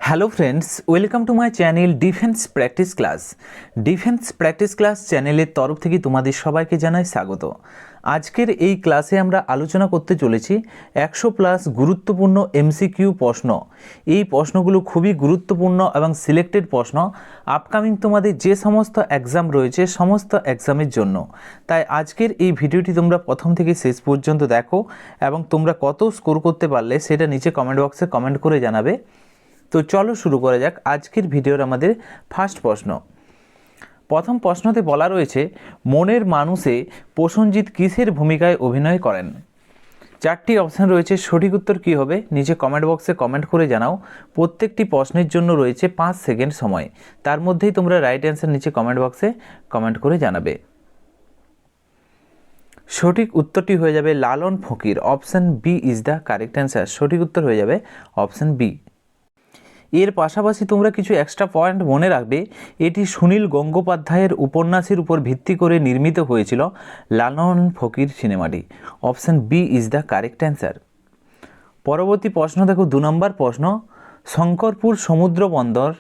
Hello friends, welcome to my channel defence practice class. Defence practice class চ্যানেলের তরফ থেকে তোমাদের সবাইকে জানাই স্বাগত। আজকের এই ক্লাসে আমরা আলোচনা করতে চলেছি 100+ গুরুত্বপূর্ণ এমসিকিউ প্রশ্ন। এই প্রশ্নগুলো খুবই গুরুত্বপূর্ণ এবং সিলেক্টেড প্রশ্ন আপকামিং তোমাদের যে সমস্ত এক্সাম রয়েছে সমস্ত এক্সামের জন্য। তাই আজকের এই ভিডিওটি তোমরা প্রথম থেকে শেষ পর্যন্ত দেখো এবং তোমরা কত স্কোর করতে পারলে সেটা নিচে কমেন্ট বক্সে কমেন্ট করে জানাবে। তো চলো শুরু করা যাক আজকের ভিডিওর আমাদের ফার্স্ট প্রশ্ন। প্রথম প্রশ্নতে বলা রয়েছে, মনের মানুষে প্রসেনজিৎ কিসের ভূমিকায় অভিনয় করেন? চারটি অপশান রয়েছে, সঠিক উত্তর কী হবে নিচে কমেন্ট বক্সে কমেন্ট করে জানাও। প্রত্যেকটি প্রশ্নের জন্য রয়েছে 5 সেকেন্ড সময়, তার মধ্যেই তোমরা রাইট অ্যান্সার নিচে কমেন্ট বক্সে কমেন্ট করে জানাবে। সঠিক উত্তরটি হয়ে যাবে Lalon Fakir. Option B is the correct answer. সঠিক উত্তর হয়ে যাবে অপশান বি। এর পাশাপাশি তোমরা কিছু এক্সট্রা পয়েন্ট মনে রাখবে। এটি সুনীল গঙ্গোপাধ্যায়ের উপন্যাসের উপর ভিত্তি করে নির্মিত হয়েছিল লালন ফকির সিনেমাটি। Option B is the correct answer. পরবর্তী প্রশ্ন দেখো, 2 নম্বর প্রশ্ন, শঙ্করপুর সমুদ্র বন্দর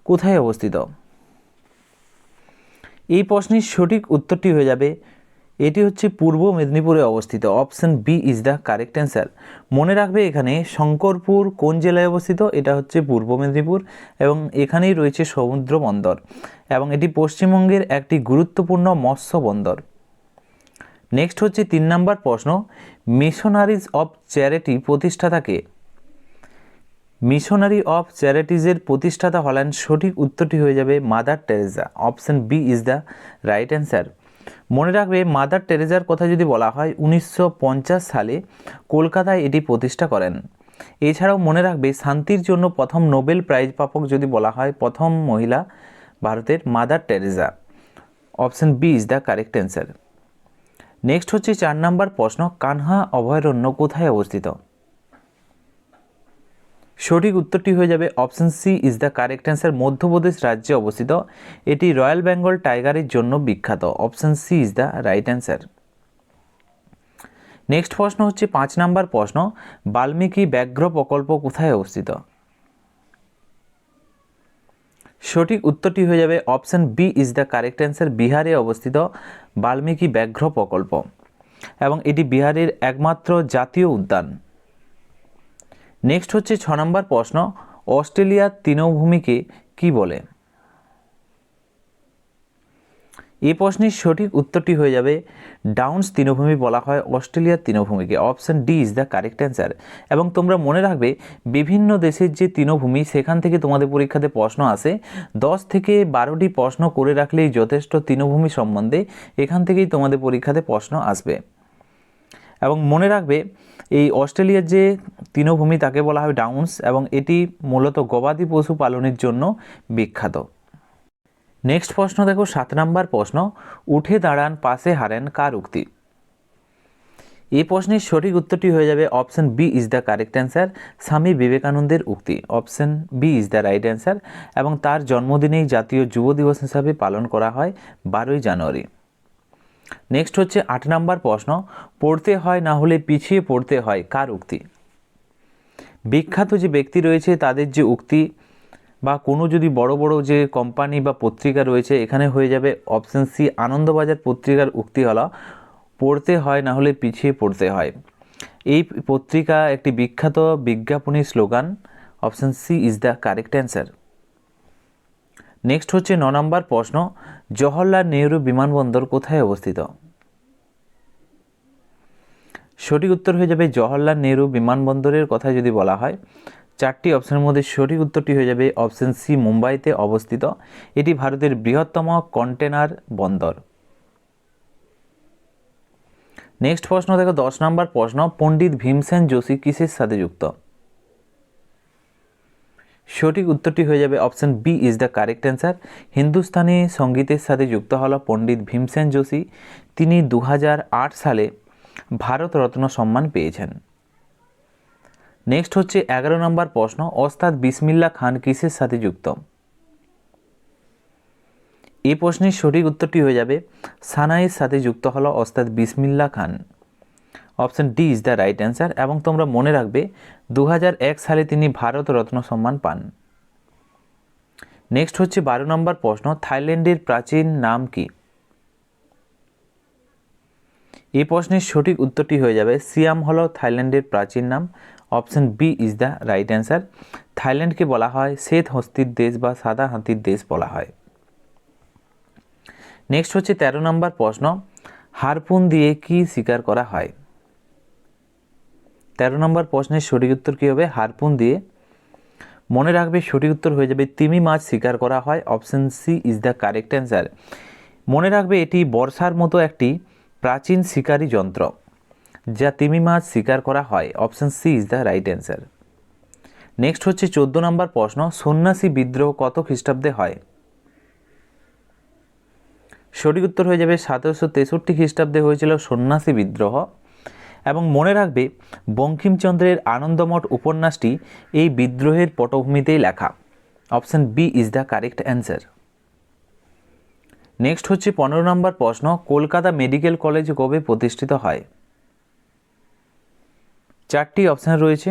কোথায় অবস্থিত? এই প্রশ্নের সঠিক উত্তরটি হয়ে যাবে, এটি হচ্ছে পূর্ব মেদিনীপুরে অবস্থিত। Option B is the correct answer. মনে রাখবে এখানে শঙ্করপুর কোন জেলায় অবস্থিত, এটা হচ্ছে পূর্ব মেদিনীপুর এবং এখানেই রয়েছে সমুদ্র বন্দর এবং এটি পশ্চিমবঙ্গের একটি গুরুত্বপূর্ণ মৎস্য বন্দর। নেক্সট হচ্ছে 3 নম্বর প্রশ্ন, মিশনারিজ অফ চ্যারিটি প্রতিষ্ঠাতাকে? মিশনারি অফ চ্যারিটিজের প্রতিষ্ঠাতা হলেন, সঠিক উত্তরটি হয়ে যাবে mother Teresa. Option B is the right answer. মনে রাখবে মাদার টেরেসার কথা যদি বলা হয় 1950 সালে কলকাতায় এটি প্রতিষ্ঠা করেন। এছাড়াও মনে রাখবে শান্তির জন্য প্রথম নোবেল প্রাইজ প্রাপক যদি বলা হয়, প্রথম মহিলা ভারতের Mother Teresa. Option B is the correct answer. Next হচ্ছে 4 নম্বর প্রশ্ন, কানহা অভয়ারণ্য কোথায় অবস্থিত? সঠিক উত্তরটি হয়ে যাবে option C is the correct answer. Madhya Pradesh রাজ্যে অবস্থিত। এটি রয়্যাল বেঙ্গল টাইগারের জন্য বিখ্যাত। Option C is the right answer. Next প্রশ্ন হচ্ছে 5 নম্বর প্রশ্ন, বাল্মীকি ব্যাঘ্র প্রকল্প কোথায় অবস্থিত? সঠিক উত্তরটি হয়ে যাবে option B is the correct answer. বিহারে অবস্থিত বাল্মীকি ব্যাঘ্র প্রকল্প এবং এটি বিহারের একমাত্র জাতীয় উদ্যান। নেক্সট হচ্ছে 6 নম্বর প্রশ্ন, অস্ট্রেলিয়ার তৃণভূমিকে কি বলে? এই প্রশ্নের সঠিক উত্তরটি হয়ে যাবে ডাউন্স তৃণভূমি বলা হয় অস্ট্রেলিয়ার তৃণভূমিকে। Option D is the correct answer. এবং তোমরা মনে রাখবে বিভিন্ন দেশের যে তৃণভূমি সেখান থেকে তোমাদের পরীক্ষাতে প্রশ্ন আসে, 10 থেকে 12টি প্রশ্ন করে রাখলেই যথেষ্ট তৃণভূমি সম্বন্ধে, এখান থেকেই তোমাদের পরীক্ষাতে প্রশ্ন আসবে। এবং মনে রাখবে এই অস্ট্রেলিয়ার যে তৃণভূমি তাকে বলা হয় ডাউন্স এবং এটি মূলত গবাদি পশু পালনের জন্য বিখ্যাত। নেক্সট প্রশ্ন দেখো, 7 নম্বর প্রশ্ন, উঠে দাঁড়ান পাশে হারেন কার উক্তি? এই প্রশ্নের সঠিক উত্তরটি হয়ে যাবে option B is the correct answer. Swami বিবেকানন্দের উক্তি। Option B is the right answer এবং তার জন্মদিনেই জাতীয় যুব দিবস হিসাবে পালন করা হয় 12ই জানুয়ারি। নেক্সট হচ্ছে 8 নম্বর প্রশ্ন, পড়তে হয় না হলে পিছিয়ে পড়তে হয় কার উক্তি? বিখ্যাত যে ব্যক্তি রয়েছে তাদের যে উক্তি বা কোনো যদি বড় বড় যে কোম্পানি বা পত্রিকা রয়েছে, এখানে হয়ে যাবে অপশান সি আনন্দবাজার পত্রিকার উক্তি হলো পড়তে হয় না হলে পিছিয়ে পড়তে হয়। এই পত্রিকা একটি বিখ্যাত বিজ্ঞাপনী slogan. Option C is the correct answer. Next হচ্ছে 9 নম্বর প্রশ্ন, জওহরলাল নেহরু বিমানবন্দর কোথায় অবস্থিত? সঠিক উত্তর হয়ে যাবে জওহরলাল নেহরু বিমানবন্দরের কথা যদি বলা হয়, 4টি অপশনের মধ্যে সঠিক উত্তরটি হয়ে যাবে অপশান সি মুম্বাইতে অবস্থিত। এটি ভারতের বৃহত্তম কন্টেনার বন্দর। নেক্সট প্রশ্ন দেখো 10 নম্বর প্রশ্ন, পণ্ডিত ভীমসেন যোশী কিসের সাথে যুক্ত? সঠিক উত্তরটি হয়ে যাবে option B is the correct answer. Hindustani সঙ্গীতের সাথে যুক্ত হলো পণ্ডিত ভীমসেন যোশী। তিনি 2008 সালে ভারতরত্ন সম্মান পেয়েছেন। নেক্সট হচ্ছে 11 নম্বর প্রশ্ন, ওস্তাদ বিসমিল্লাহ খান কিসের সাথে যুক্ত? এই প্রশ্নের সঠিক উত্তরটি হয়ে যাবে সানাইয়ের সাথে যুক্ত হলো Ustad Bismillah Khan. Option D is the right answer এবং তোমরা মনে রাখবে 2001 সালে তিনি ভারতরত্ন সম্মান পান। নেক্সট হচ্ছে 12 নম্বর প্রশ্ন, থাইল্যান্ডের প্রাচীন নাম কি? এই প্রশ্নের সঠিক উত্তরটি হয়ে যাবে সিয়াম হলো থাইল্যান্ডের প্রাচীন নাম। Option B is the right answer. থাইল্যান্ডকে বলা হয় শ্বেত হস্তির দেশ বা সাদা হাতির দেশ বলা হয়। নেক্সট হচ্ছে 13 নম্বর প্রশ্ন, হারপুন দিয়ে কি শিকার করা হয়? 13 নম্বর প্রশ্নের সঠিক উত্তর কী হবে? হারপুন দিয়ে। মনে রাখবে সঠিক উত্তর হয়ে যাবে তিমি মাছ শিকার করা হয়। Option C is the correct answer. মনে রাখবে এটি বর্ষার মতো একটি প্রাচীন শিকারী যন্ত্র যা তিমি মাছ শিকার করা হয়। Option C is the right answer. Next হচ্ছে 14 নম্বর প্রশ্ন, সন্ন্যাসী বিদ্রোহ কত খ্রিস্টাব্দে হয়? সঠিক উত্তর হয়ে যাবে 1763 খ্রিস্টাব্দে হয়েছিল সন্ন্যাসী বিদ্রোহ। এবং মনে রাখবে বঙ্কিমচন্দ্রের আনন্দমঠ উপন্যাসটি এই বিদ্রোহের পটভূমিতেই লেখা। Option B is the correct answer. Next হচ্ছে 15 নম্বর প্রশ্ন, কলকাতা মেডিকেল কলেজ কবে প্রতিষ্ঠিত হয়? 4টি অপশান রয়েছে।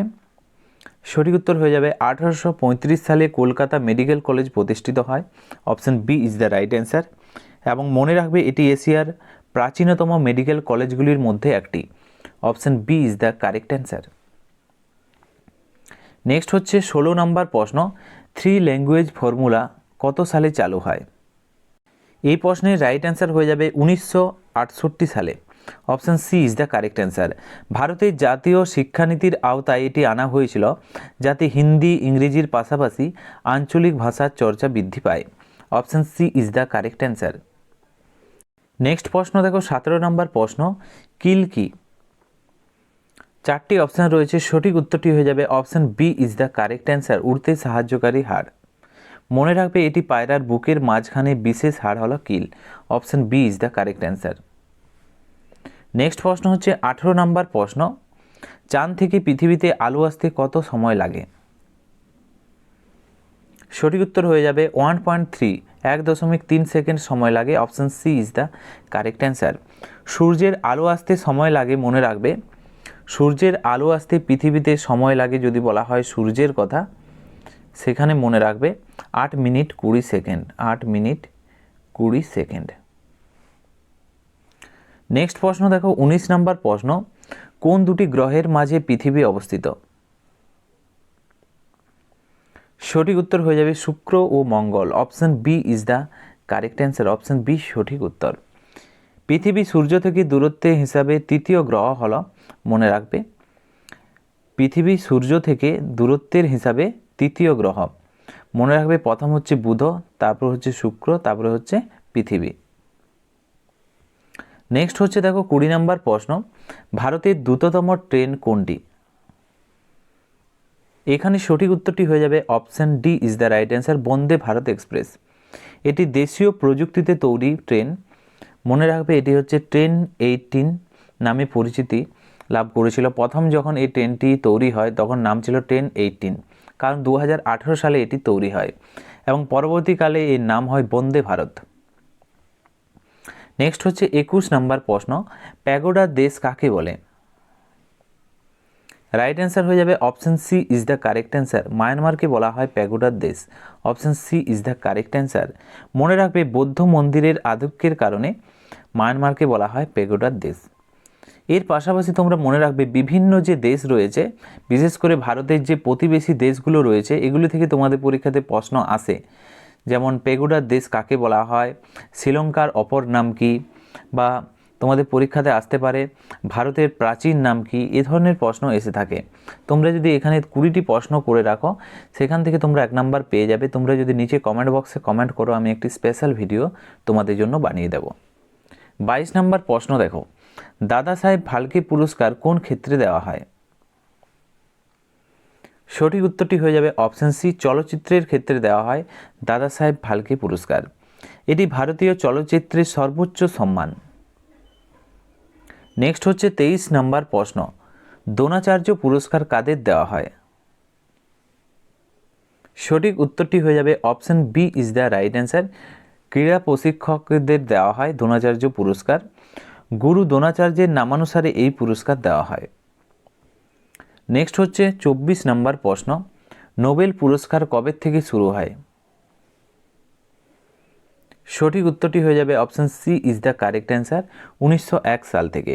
সঠিক উত্তর হয়ে যাবে 1835 সালে কলকাতা মেডিকেল কলেজ প্রতিষ্ঠিত হয়। Option B is the right answer. এবং মনে রাখবে এটি এশিয়ার প্রাচীনতম মেডিকেল কলেজগুলির মধ্যে একটি। Option B is the correct answer. Next হচ্ছে 16 নম্বর প্রশ্ন, 3 ল্যাঙ্গুয়েজ ফর্মুলা কত সালে চালু হয়? এই প্রশ্নের রাইট অ্যান্সার হয়ে যাবে 1968 সালে। Option C is the correct answer. ভারতের জাতীয় শিক্ষানীতির আওতায় এটি আনা হয়েছিল যাতে হিন্দি ইংরেজির পাশাপাশি আঞ্চলিক ভাষার চর্চা বৃদ্ধি পায়। Option C is the correct answer. Next প্রশ্ন দেখো 17 নম্বর প্রশ্ন, কিল কি? 4টি অপশান রয়েছে। সঠিক উত্তরটি হয়ে যাবে option B is the correct answer, উড়তে সাহায্যকারী হাড়। মনে রাখবে এটি পায়রার বুকের মাঝখানে বিশেষ হাড় হলো keel. Option B is the correct answer. Next প্রশ্ন হচ্ছে 18 নম্বর প্রশ্ন, চাঁদ থেকে পৃথিবীতে আলো আসতে কত সময় লাগে? সঠিক উত্তর হয়ে যাবে 1.3 সেকেন্ড সময় লাগে। Option C is the correct answer. সূর্যের আলো আসতে সময় লাগে, মনে রাখবে সূর্যের আলো আসতে পৃথিবীতে সময় লাগে যদি বলা হয় সূর্যের কথা, সেখানে মনে রাখবে 8 minute 20 second. 8 minute 20 second. Next প্রশ্ন দেখো 19 নম্বর প্রশ্ন, কোন দুটি গ্রহের মাঝে পৃথিবী অবস্থিত? সঠিক উত্তর হয়ে যাবে শুক্র ও মঙ্গল। Option B is the correct answer. Option B সঠিক উত্তর। পৃথিবী সূর্য থেকে দূরত্বের হিসাবে তৃতীয় গ্রহ হলো, মনে রাখবে পৃথিবী সূর্য থেকে দূরত্বের হিসাবে তৃতীয় গ্রহ। মনে রাখবে প্রথম হচ্ছে বুধ, তারপর হচ্ছে শুক্র, তারপরে হচ্ছে পৃথিবী। নেক্সট হচ্ছে দেখো 20 নম্বর প্রশ্ন, ভারতের দ্রুততম ট্রেন কোনটি? এখানে সঠিক উত্তরটি হয়ে যাবে option D is the right answer, Vande Bharat express. এটি দেশীয় প্রযুক্তিতে তৈরি ট্রেন। মনে রাখবে এটি হচ্ছে ট্রেন 18 নামে পরিচিতি লাভ করেছিল। প্রথম যখন এই ট্রেনটি তৈরি হয় তখন নাম ছিল ট্রেন 18, কারণ 2018 সালে এটি তৈরি হয় এবং পরবর্তীকালে এর নাম হয় বন্দে ভারত। নেক্সট হচ্ছে 21 নম্বর প্রশ্ন, প্যাগোডার দেশ কাকে বলে? রাইট অ্যান্সার হয়ে যাবে option C is the correct answer, মায়ানমারকে বলা হয় প্যাগোডার দেশ। Option C is the correct answer. মনে রাখবে বৌদ্ধ মন্দিরের আধিক্যের কারণে মায়ানমারকে বলা হয় প্যাগোডার দেশ। এর পাশাপাশি তোমরা মনে রাখবে বিভিন্ন যে দেশ রয়েছে, বিশেষ করে ভারতের যে প্রতিবেশী দেশগুলো রয়েছে, এগুলি থেকে তোমাদের পরীক্ষাতে প্রশ্ন আসে। যেমন প্যাগোডার দেশ কাকে বলা হয়, শ্রীলঙ্কার অপর নাম কি, বা তোমাদের পরীক্ষাতে আসতে পারে ভারতের প্রাচীন নাম কি, এ ধরনের প্রশ্ন এসে থাকে। তোমরা যদি এখানে 20টি প্রশ্ন করে রাখো, সেখান থেকে তোমরা 1 নাম্বার পেয়ে যাবে। তোমরা যদি নিচে কমেন্ট বক্সে কমেন্ট করো, আমি একটি স্পেশাল ভিডিও তোমাদের জন্য বানিয়ে দেব। 22 নম্বর প্রশ্ন দেখো, দাদা সাহেব ফালকে পুরস্কার কোন ক্ষেত্রে দেওয়া হয়? সঠিক উত্তরটি হয়ে যাবে অপশন সি, চলচ্চিত্রের ক্ষেত্রে দেওয়া হয় দাদা সাহেব ফালকে পুরস্কার। এটি ভারতীয় চলচ্চিত্রের সর্বোচ্চ সম্মান। নেক্সট হচ্ছে 23 নম্বর প্রশ্ন, দ্রোণাচার্য পুরস্কার কাদের দেওয়া হয়? সঠিক উত্তরটি হয়ে যাবে option B is the right answer, ক্রীড়া প্রশিক্ষকদের দেওয়া হয় দ্রোণাচার্য পুরস্কার। গুরু দ্রোণাচার্যের নামানুসারে এই পুরস্কার দেওয়া হয়। নেক্সট হচ্ছে 24 নম্বর প্রশ্ন, নোবেল পুরস্কার কবে থেকে শুরু হয়? সঠিক উত্তরটি হয়ে যাবে option C is the correct answer, 1901 সাল থেকে।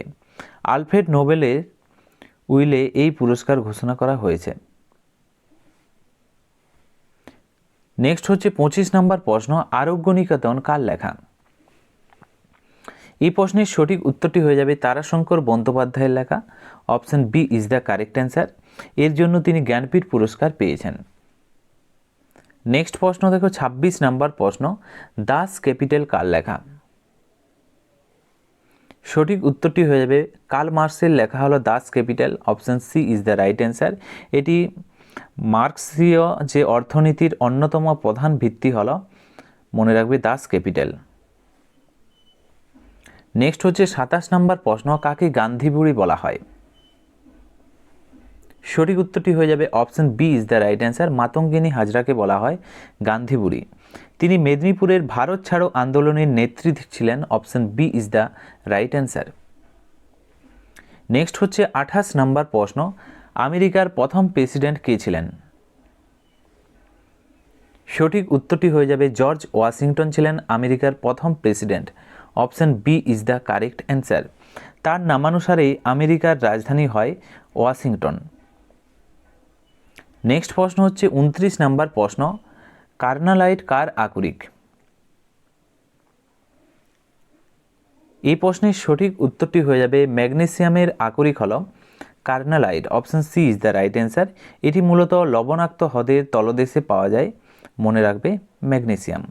আলফ্রেড নোবেলের উইলে এই পুরস্কার ঘোষণা করা হয়েছে। নেক্সট হচ্ছে 25 নম্বর প্রশ্ন, আরোগ্য নিকেতন কার লেখা? এই প্রশ্নের সঠিক উত্তরটি হয়ে যাবে তারাশঙ্কর বন্দ্যোপাধ্যায়ের লেখা, option B is the correct answer. এর জন্য তিনি জ্ঞানপীঠ পুরস্কার পেয়েছেন। নেক্সট প্রশ্ন দেখো 26 নম্বর প্রশ্ন, দাস ক্যাপিটাল কার লেখা? সঠিক উত্তরটি হয়ে যাবে কার্ল মার্কসের লেখা হলো Das Kapital, option C is the right answer. এটি মার্কসীয় যে অর্থনীতির অন্যতম প্রধান ভিত্তি হলো, মনে রাখবে, দাস ক্যাপিটাল। নেক্সট হচ্ছে 27 নম্বর প্রশ্ন, কাকে গান্ধী বুড়ি বলা হয়? সঠিক উত্তরটি হয়ে যাবে option B is the right answer, Matangini হাজরাকে বলা হয় গান্ধী বুড়ি। তিনি মেদিনীপুরের ভারত ছাড়ো আন্দোলনের নেত্রী ছিলেন, option B is the right answer. Next হচ্ছে 28 নম্বর প্রশ্ন, আমেরিকার প্রথম প্রেসিডেন্ট কে ছিলেন? সঠিক উত্তরটি হয়ে যাবে জর্জ ওয়াশিংটন ছিলেন আমেরিকার প্রথম president, option B is the correct answer. তার নামানুসারেই আমেরিকার রাজধানী হয় ওয়াশিংটন। নেক্সট প্রশ্ন হচ্ছে 29 নম্বর প্রশ্ন, কার্নালাইট কার আকরিক? এই প্রশ্নের সঠিক উত্তরটি হয়ে যাবে ম্যাগনেসিয়ামের আকরিক হল carnallite, option C is the right answer. এটি মূলত লবণাক্ত হ্রদের তলদেশে পাওয়া যায়, মনে রাখবে, ম্যাগনেসিয়াম।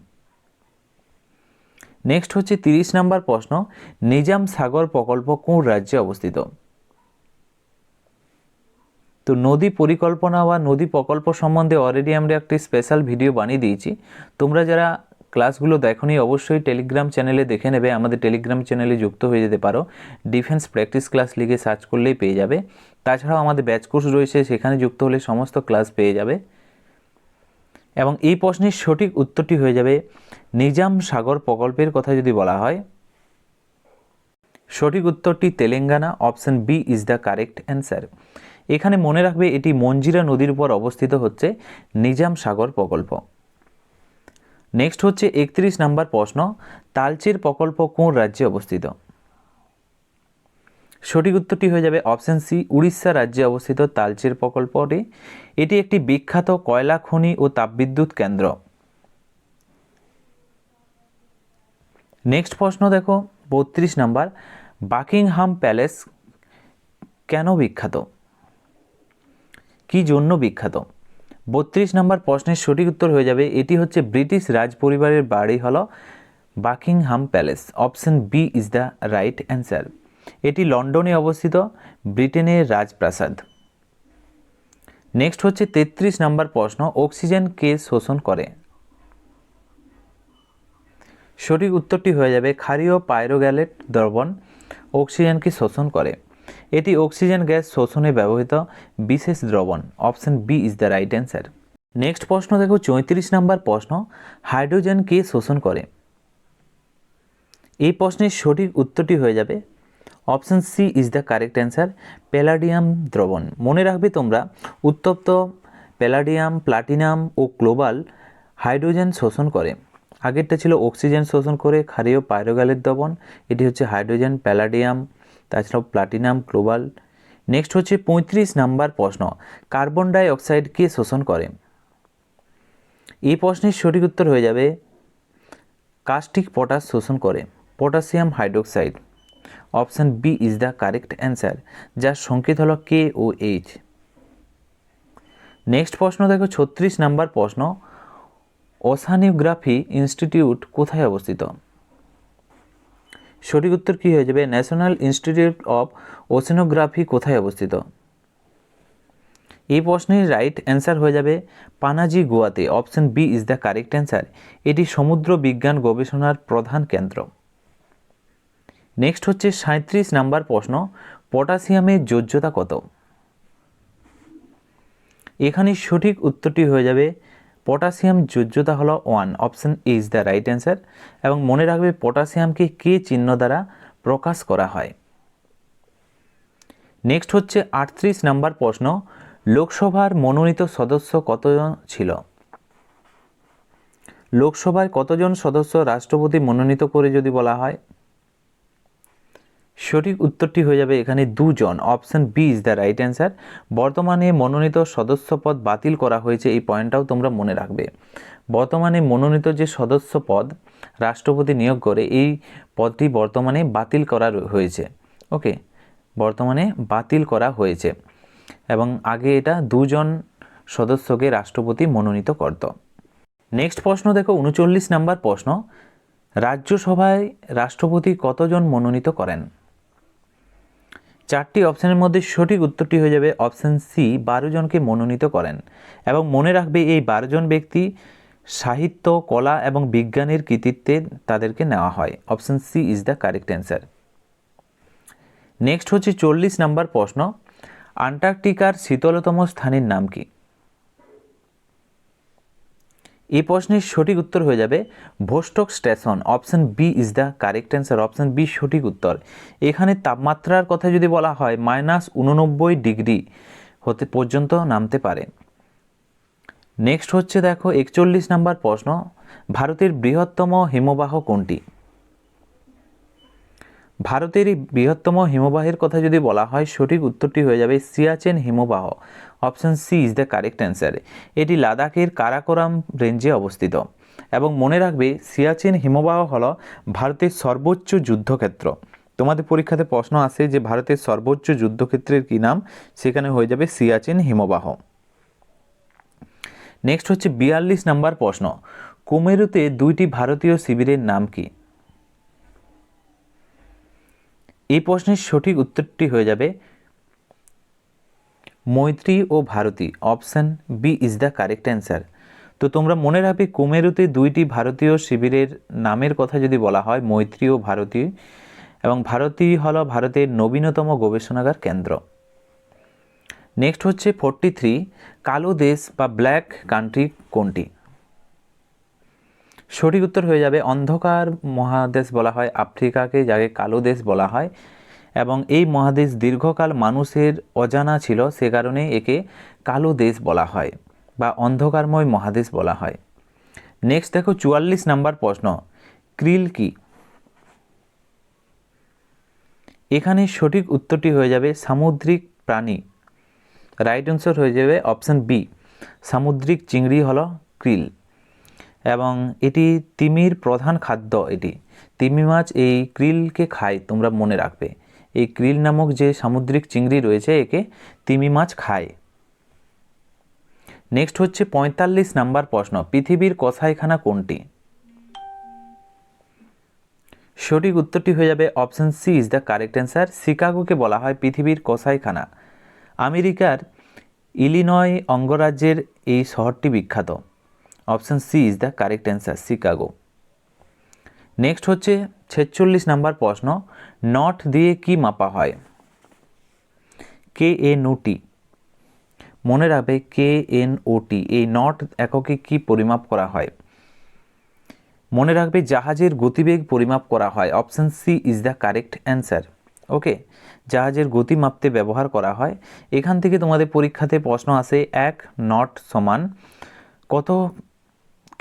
নেক্সট হচ্ছে 30 নম্বর প্রশ্ন, নিজাম সাগর প্রকল্প কোন রাজ্যে অবস্থিত? তো নদী পরিকল্পনা বা নদী প্রকল্প সম্বন্ধে অলরেডি আমরা একটি স্পেশাল ভিডিও বানিয়ে দিয়েছি। তোমরা যারা ক্লাসগুলো দেখোনি অবশ্যই টেলিগ্রাম চ্যানেলে দেখে নেবে। আমাদের টেলিগ্রাম চ্যানেলে যুক্ত হয়ে যেতে পারো, ডিফেন্স প্র্যাকটিস ক্লাস লিখে সার্চ করলেই পেয়ে যাবে। তাছাড়াও আমাদের ব্যাচ কোর্স রয়েছে, সেখানে যুক্ত হলে সমস্ত ক্লাস পেয়ে যাবে। এবং এই প্রশ্নের সঠিক উত্তরটি হয়ে যাবে নিজাম সাগর প্রকল্পের কথা যদি বলা হয়, সঠিক উত্তরটি Telangana, option B is the correct answer. এখানে মনে রাখবে এটি মঞ্জিরা নদীর উপর অবস্থিত হচ্ছে নিজাম সাগর প্রকল্প। নেক্সট হচ্ছে 31 নম্বর প্রশ্ন, তালচের প্রকল্প কোন রাজ্যে অবস্থিত? সঠিক উত্তরটি হয়ে যাবে অপশন সি, উড়িষ্যা রাজ্যে অবস্থিত তালচের প্রকল্পটি। এটি একটি বিখ্যাত কয়লা খনি ও তাপবিদ্যুৎ কেন্দ্র। নেক্সট প্রশ্ন দেখো 32 নম্বর, বাকিংহাম প্যালেস কেন বিখ্যাত? কি জন্য বিখ্যাত? 32 নম্বর প্রশ্নের সঠিক উত্তর হয়ে যাবে এটি হচ্ছে ব্রিটিশ রাজ পরিবারের বাড়ি হলো Buckingham Palace, option B is the right answer. এটি লন্ডনে অবস্থিত ব্রিটেনের রাজপ্রাসাদ। নেক্সট হচ্ছে 33 নম্বর প্রশ্ন, অক্সিজেন কে শোষণ করে? সঠিক উত্তরটি হয়ে যাবে ক্ষারীয় পাইরোগ্যালেট দ্রবণ অক্সিজেনকে শোষণ করে। এটি অক্সিজেন গ্যাস শোষণে ব্যবহৃত বিশেষ দ্রবণ, option B is the right answer. Next প্রশ্ন দেখো 34 নম্বর প্রশ্ন, হাইড্রোজেন কে শোষণ করে? এই প্রশ্নের সঠিক উত্তরটি হয়ে যাবে option C is the correct answer, palladium দ্রবণ। মনে রাখবে তোমরা, উত্তপ্ত প্যালাডিয়াম, প্লাটিনাম ও গ্লোবাল হাইড্রোজেন শোষণ করে। আগেরটা ছিল অক্সিজেন শোষণ করে ক্ষারীয় পাইরোগ্যালেট দ্রবণ, এটি হচ্ছে হাইড্রোজেন, প্যালাডিয়াম, তাছাড়াও প্লাটিনাম, গ্লোবাল। নেক্সট হচ্ছে 35 নম্বর প্রশ্ন, কার্বন ডাই অক্সাইড কে শোষণ করে? এই প্রশ্নের সঠিক উত্তর হয়ে যাবে কাস্টিক পটাশ শোষণ করে, potassium hydroxide, option B is the correct answer, যার সংকেত হলো কে ও এইচ। নেক্সট প্রশ্ন দেখো 36 নম্বর প্রশ্ন, ওশানিওগ্রাফি ইনস্টিটিউট কোথায় অবস্থিত? সঠিক উত্তর কী হয়ে যাবে ন্যাশনাল ইনস্টিটিউট অফ ওশেনোগ্রাফি কোথায় অবস্থিত? এই প্রশ্নের রাইট অ্যান্সার হয়ে যাবে পানাজি গোয়াতে, option B is the correct answer. এটি সমুদ্র বিজ্ঞান গবেষণার প্রধান কেন্দ্র। নেক্সট হচ্ছে 37 নম্বর প্রশ্ন, পটাশিয়ামের যোজ্যতা কত? এখানে সঠিক উত্তরটি হয়ে যাবে পটাশিয়াম যোজ্যতা হলো 1, option A is the right answer. এবং মনে রাখবে পটাশিয়ামকে কে চিহ্ন দ্বারা প্রকাশ করা হয়। নেক্সট হচ্ছে 38 নম্বর প্রশ্ন, লোকসভার মনোনীত সদস্য কতজন ছিল? লোকসভায় কতজন সদস্য রাষ্ট্রপতি মনোনীত করে যদি বলা হয়? সঠিক উত্তরটি হয়ে যাবে এখানে 2 জন। Option B is the right answer. বর্তমানে মনোনীত সদস্য পদ বাতিল করা হয়েছে, এই পয়েন্টটাও তোমরা মনে রাখবে। বর্তমানে মনোনীত যে সদস্য পদ রাষ্ট্রপতি নিয়োগ করে, এই পদটি বর্তমানে বাতিল করা হয়েছে। ওকে, বর্তমানে বাতিল করা হয়েছে এবং আগে এটা 2 জন সদস্যকে রাষ্ট্রপতি মনোনীত করত। নেক্সট প্রশ্ন দেখো, 39 নম্বর প্রশ্ন। রাজ্যসভায় রাষ্ট্রপতি কতজন মনোনীত করেন? 4টি অপশানের মধ্যে সঠিক উত্তরটি হয়ে যাবে অপশান সি, 12 জনকে মনোনীত করেন। এবং মনে রাখবে এই 12 জন ব্যক্তি সাহিত্য, কলা এবং বিজ্ঞানের কৃতিত্বে তাদেরকে নেওয়া হয়। Option C is the correct answer. Next হচ্ছে 40 নম্বর প্রশ্ন। আন্টার্কটিকার শীতলতম স্থানের নাম কি? এই প্রশ্নের সঠিক উত্তর হয়ে যাবে Vostok station. Option B is the correct answer. Option B সঠিক উত্তর। এখানে তাপমাত্রার কথা যদি বলা হয় -89 ডিগ্রি হতে পর্যন্ত নামতে পারে। নেক্সট হচ্ছে দেখো 41 নম্বর প্রশ্ন। ভারতের বৃহত্তম হিমবাহ কোনটি? ভারতের এই বৃহত্তম হিমবাহের কথা যদি বলা হয়, সঠিক উত্তরটি হয়ে যাবে সিয়াচেন হিমবাহ। Option C is the correct answer. এটি লাদাখের কারাকোরাম রেঞ্জে অবস্থিত। এবং মনে রাখবে সিয়াচেন হিমবাহ হলো ভারতের সর্বোচ্চ যুদ্ধক্ষেত্র। তোমাদের পরীক্ষাতে প্রশ্ন আসে যে ভারতের সর্বোচ্চ যুদ্ধক্ষেত্রের কী নাম, সেখানে হয়ে যাবে সিয়াচেন হিমবাহ। নেক্সট হচ্ছে 42 নম্বর প্রশ্ন। কুমেরুতে 2টি ভারতীয় শিবিরের নাম কি? এই প্রশ্নের সঠিক উত্তরটি হয়ে যাবে মৈত্রী ও Bharati. Option B is the correct answer. তো তোমরা মনে রাখবে কুমেরুতে 2টি ভারতীয় শিবিরের নামের কথা যদি বলা হয়, মৈত্রী ও ভারতী। এবং ভারতী হল ভারতের নবীনতম গবেষণাগার কেন্দ্র। নেক্সট হচ্ছে 43। কালো দেশ বা ব্ল্যাক কান্ট্রি কোনটি? সঠিক উত্তর হয়ে যাবে অন্ধকার মহাদেশ বলা হয় আফ্রিকাকে, যাকে কালো দেশ বলা হয়। এবং এই মহাদেশ দীর্ঘকাল মানুষের অজানা ছিল, সে কারণে একে কালো দেশ বলা হয় বা অন্ধকারময় মহাদেশ বলা হয়। নেক্সট দেখো 44 নম্বর প্রশ্ন। ক্রিল কি? এখানে সঠিক উত্তরটি হয়ে যাবে সামুদ্রিক প্রাণী। রাইট অ্যান্সার হয়ে যাবে অপশান বি, সামুদ্রিক চিংড়ি হলো ক্রিল। এবং এটি তিমির প্রধান খাদ্য। এটি তিমি মাছ এই ক্রিলকে খায়, তোমরা মনে রাখবে। এই ক্রিল নামক যে সামুদ্রিক চিংড়ি রয়েছে, একে তিমি মাছ খায়। নেক্সট হচ্ছে 45 নম্বর প্রশ্ন। পৃথিবীর কসাইখানা কোনটি? সঠিক উত্তরটি হয়ে যাবে option C is the correct answer. শিকাগোকে বলা হয় পৃথিবীর কসাইখানা। আমেরিকার ইলিনয় অঙ্গরাজ্যের এই শহরটি বিখ্যাত। Option C is the correct answer, Chicago. Next হচ্ছে 46 নম্বর প্রশ্ন। নট দিয়ে কি মাপা হয়? KNOT। মনে রাখবে KNOT, এই নট এককে কি পরিমাপ করা হয়? মনে রাখবে জাহাজের গতিবেগ পরিমাপ করা হয়। Option C is the correct answer. Okay, জাহাজের গতি মাপতে ব্যবহার করা হয়। এখান থেকে তোমাদের পরীক্ষাতে প্রশ্ন আসে 1 নট সমান কত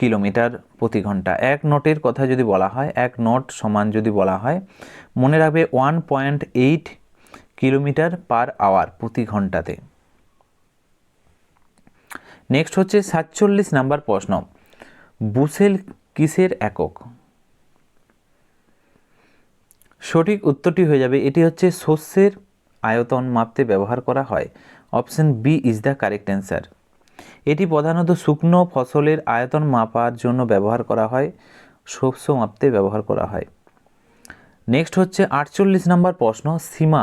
কিলোমিটার প্রতি ঘন্টা। 1 নটের কথা যদি বলা হয়, 1 নট সমান যদি বলা হয়, মনে রাখবে 1.8 কিলোমিটার পার আওয়ার, প্রতি ঘন্টাতে। নেক্সট হচ্ছে 47 নম্বর প্রশ্ন। বুশেল কিসের একক? সঠিক উত্তরটি হয়ে যাবে এটি হচ্ছে শস্যের আয়তন মাপতে ব্যবহার করা হয়। Option B is the correct answer. এটি প্রধানত শুকনো ফসলের আয়তন মাপার জন্য ব্যবহার করা হয়, শস্য মাপতে ব্যবহার করা হয়। নেক্সট হচ্ছে 48 নম্বর প্রশ্ন। সীমা